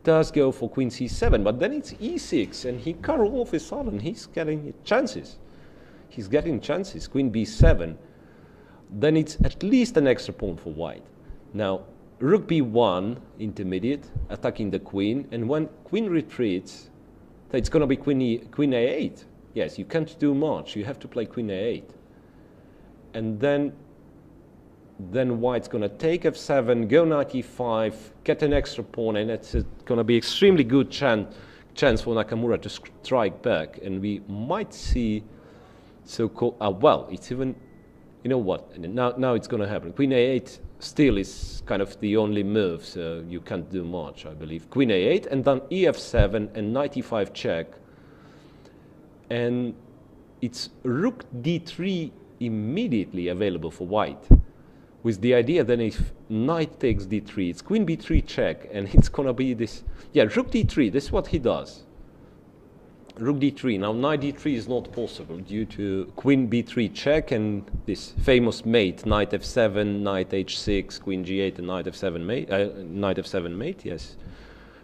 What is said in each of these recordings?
does go for queen c7, but then it's e6, and Hikaru all of a sudden, he's getting chances. He's getting chances, queen b7. Then it's at least an extra pawn for white. Now, rook b1, intermediate, attacking the queen, and when queen retreats, it's going to be queen a8. Yes, you can't do much. You have to play queen a8. And then white's going to take f7, go knight e5, get an extra pawn, and it's going to be extremely good chance for Nakamura to strike back. And we might see so-called, well, it's even, you know what, now it's going to happen. Queen a8 still is kind of the only move, so you can't do much, I believe. Queen a8, and then ef7 and knight e5 check. And it's rook d3 immediately available for white, with the idea that if knight takes d3, it's queen b3 check, and it's going to be this, yeah, rook d3, this is what he does. Rook d3, now knight d3 is not possible due to queen b3 check and this famous mate, knight f7, knight h6, queen g8, and knight f7 mate, yes.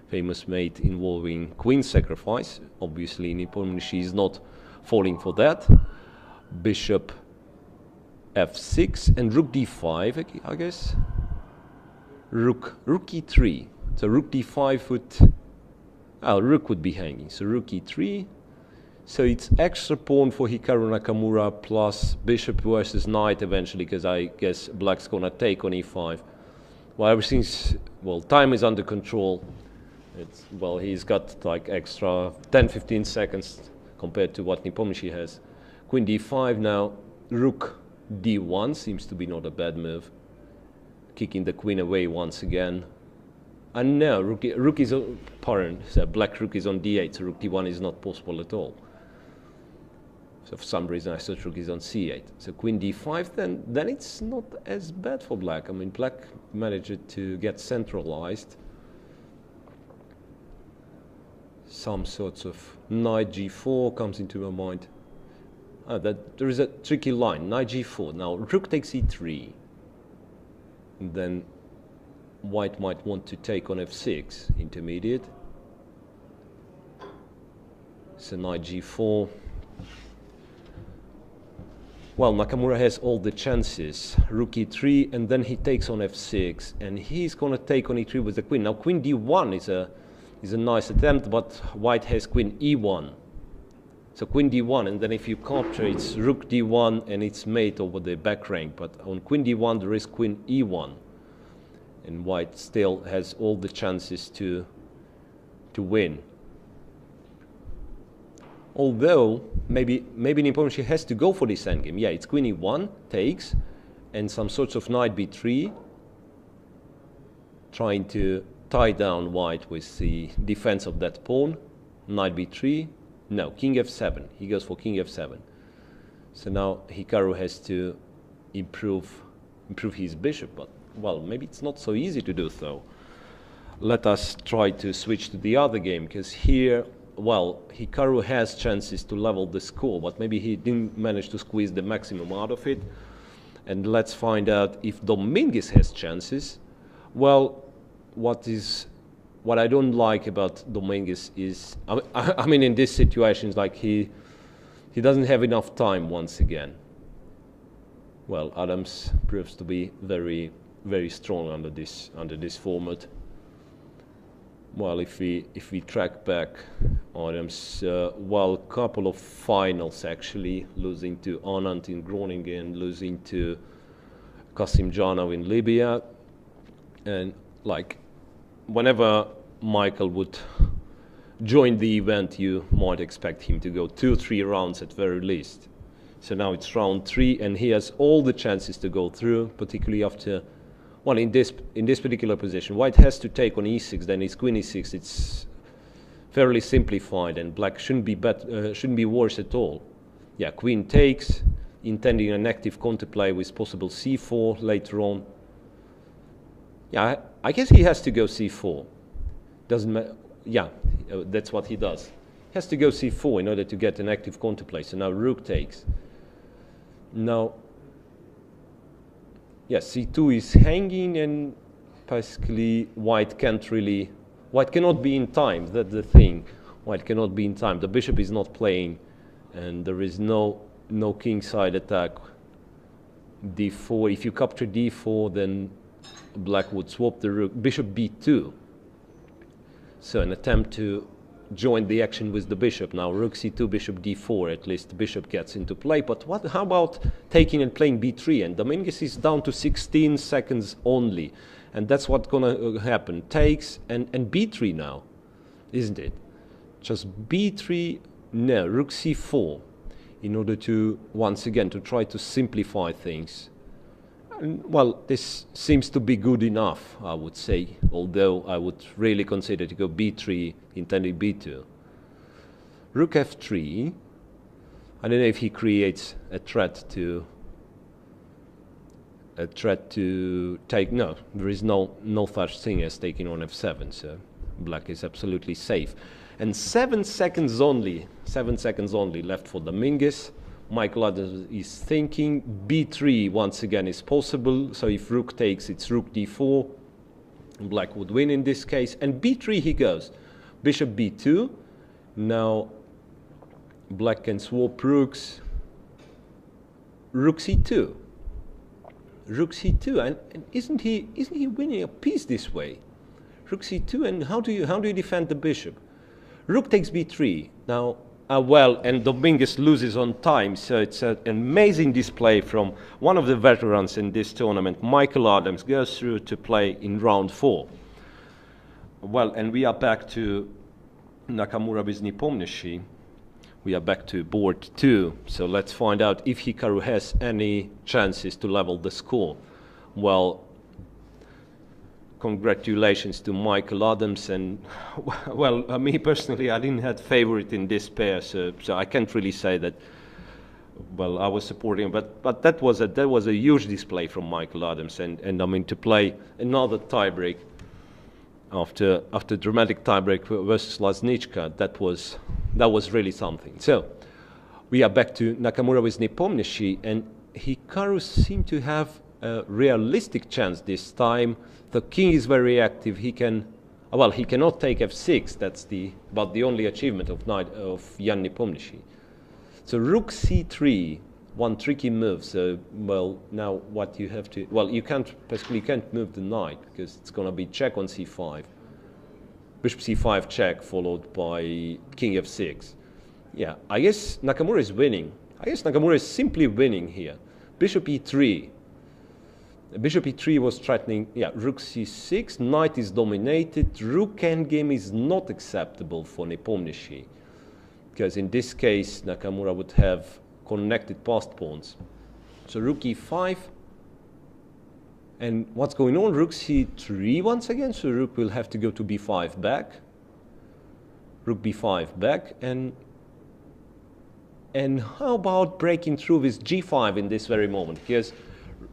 Famous mate involving queen sacrifice. Obviously, Nepomniachtchi is not falling for that. Bishop f6 and rook d5, I guess. Rook e3. So rook d5 would, rook would be hanging. So rook e3. So it's extra pawn for Hikaru Nakamura plus bishop versus knight eventually, because I guess black's gonna take on e5. Well, everything's, well, time is under control. Well, he's got like extra 10-15 seconds compared to what Nepomniachtchi has. Queen d5 now, rook d1 seems to be not a bad move. Kicking the queen away once again. And now rook is, pardon, so black rook is on d8, so rook d1 is not possible at all. So for some reason I thought rook is on c8. So queen d5, then it's not as bad for black. I mean, black managed to get centralized. Some sorts of knight g4 comes into my mind. That there is a tricky line, knight g4. Now rook takes e3. And then white might want to take on f6, intermediate. So knight g4. Well, Nakamura has all the chances. Rook e3, and then he takes on f6, and he's going to take on e3 with the queen. Now queen d1 is a nice attempt, but white has queen e1. So queen d1, and then if you capture, it's rook d1 and it's mate over the back rank. But on queen d1 there is queen e1, and white still has all the chances to win. Although maybe Nepomniachtchi has to go for this endgame. Yeah, it's queen e1 takes, and some sorts of knight b3, trying to tie down white with the defense of that pawn. Knight b3, no, king f7. He goes for king f7. So now Hikaru has to improve his bishop, but well, maybe it's not so easy to do so. Let us try to switch to the other game, because here, well, Hikaru has chances to level the score, but maybe he didn't manage to squeeze the maximum out of it. And let's find out if Dominguez has chances. Well, what I don't like about Dominguez is, I mean, in this situation, like he doesn't have enough time once again. Well, Adams proves to be very, very strong under this format. Well, if we track back, Adams, well, couple of finals actually, losing to Anand in Groningen, losing to Kasim Janov in Libya, and like whenever Michael would join the event, you might expect him to go 2-3 rounds at very least. So now it's round 3, and he has all the chances to go through, particularly after, well, in this particular position, white has to take on e6, then it's queen e6. It's fairly simplified, and black shouldn't be worse at all. Yeah, queen takes, intending an active counterplay with possible c4 later on. Yeah, I guess he has to go c4. Doesn't matter. Yeah, that's what he does. He has to go c4 in order to get an active counterplay. So now rook takes. Now, yeah, c2 is hanging, and basically white can't really white cannot be in time. That's the thing. White cannot be in time. The bishop is not playing, and there is no kingside attack. d4. If you capture d4, then black would swap the rook. Bishop b2. So an attempt to join the action with the bishop. Now rook c2, bishop d4. At least the bishop gets into play. But what? How about taking and playing b3? And Dominguez is down to 16 seconds only, and that's what's gonna happen. Takes and b3 now, isn't it? Just b3. No, rook c4. In order to, once again, to try to simplify things. And, well, this seems to be good enough, I would say, although I would really consider to go b3, intending b2. Rook f3. I don't know if he creates a threat to take. No, there is no such thing as taking on f7, so black is absolutely safe. And 7 seconds only left for Dominguez. Michael Adams is thinking b3 once again is possible. So if rook takes, it's rook d4. Black would win in this case. And b3 he goes. Bishop b2. Now black can swap rooks. Rook c2. Rook c2. And isn't he winning a piece this way? Rook c2. And how do you defend the bishop? Rook takes b3. Now, well, and Dominguez loses on time, so it's an amazing display from one of the veterans in this tournament. Michael Adams goes through to play in round 4. Well, and we are back to Nakamura with Nepomniachtchi. We are back to board 2, so let's find out if Hikaru has any chances to level the score. Well, congratulations to Michael Adams, and well, me personally, I didn't have favorite in this pair, so I can't really say that. Well, I was supporting him, but that was a huge display from Michael Adams, and I mean to play another tiebreak after dramatic tiebreak versus Lasniczka, that was really something. So we are back to Nakamura with Nepomniachtchi, and Hikaru seemed to have a realistic chance this time. The king is very active. He cannot take f6. That's the only achievement of Ian Nepomniachtchi. So rook c3, one tricky move. So well, now what you have to, well, you can't move the knight because it's going to be check on c5. Bishop c5 check followed by king f6. Yeah, I guess Nakamura is winning. I guess Nakamura is simply winning here. Bishop e3. Bishop e3 was threatening, yeah, rook c6, knight is dominated, rook endgame is not acceptable for Nepomniachtchi, because in this case Nakamura would have connected passed pawns. So rook e5, and what's going on? Rook c3 once again, so rook will have to go to b5 back, rook b5 back, and how about breaking through with g5 in this very moment, because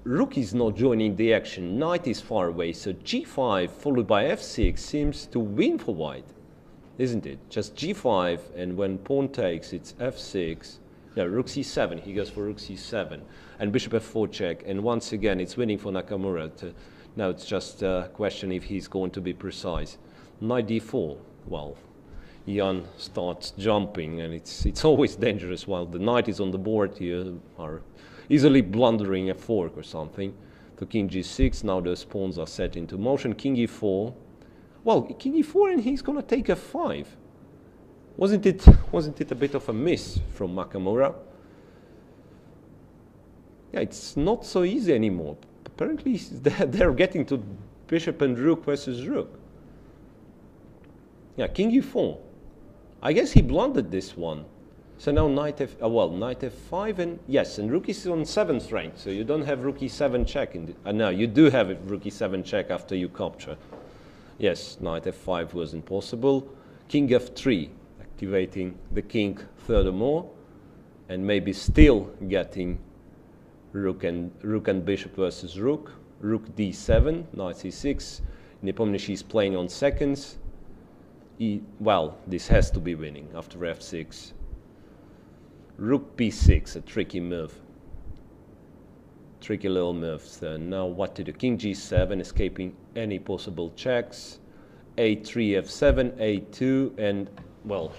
rook is not joining the action, knight is far away, so g5 followed by f6 seems to win for white, isn't it? Just g5, and when pawn takes, it's f6. No, rook c7, he goes for rook c7, and bishop f4 check, and once again it's winning for Nakamura. Now it's just a question if he's going to be precise. Knight d4, well, Ian starts jumping, and it's always dangerous while the knight is on the board. You are easily blundering a fork or something. So king g6, now those pawns are set into motion. King e4. Well, king e4, and he's going to take f5. Wasn't it a bit of a miss from Nakamura? Yeah, it's not so easy anymore. Apparently they're getting to bishop and rook versus rook. Yeah, king e4. I guess he blundered this one. So now knight f5, and yes, and rook is on 7th rank, so you don't have rook e7 check in the, no, you do have a rook e7 check after you capture. Yes, knight f5 wasn't possible. King f3, activating the king furthermore, and maybe still getting rook and bishop versus rook. Rook d7, knight c6. Nepomniachtchi is playing on seconds. Well, this has to be winning after f6. Rook b6, a tricky move. Tricky little move. So now what to do? King g7, escaping any possible checks. a3 f7, a2, and well,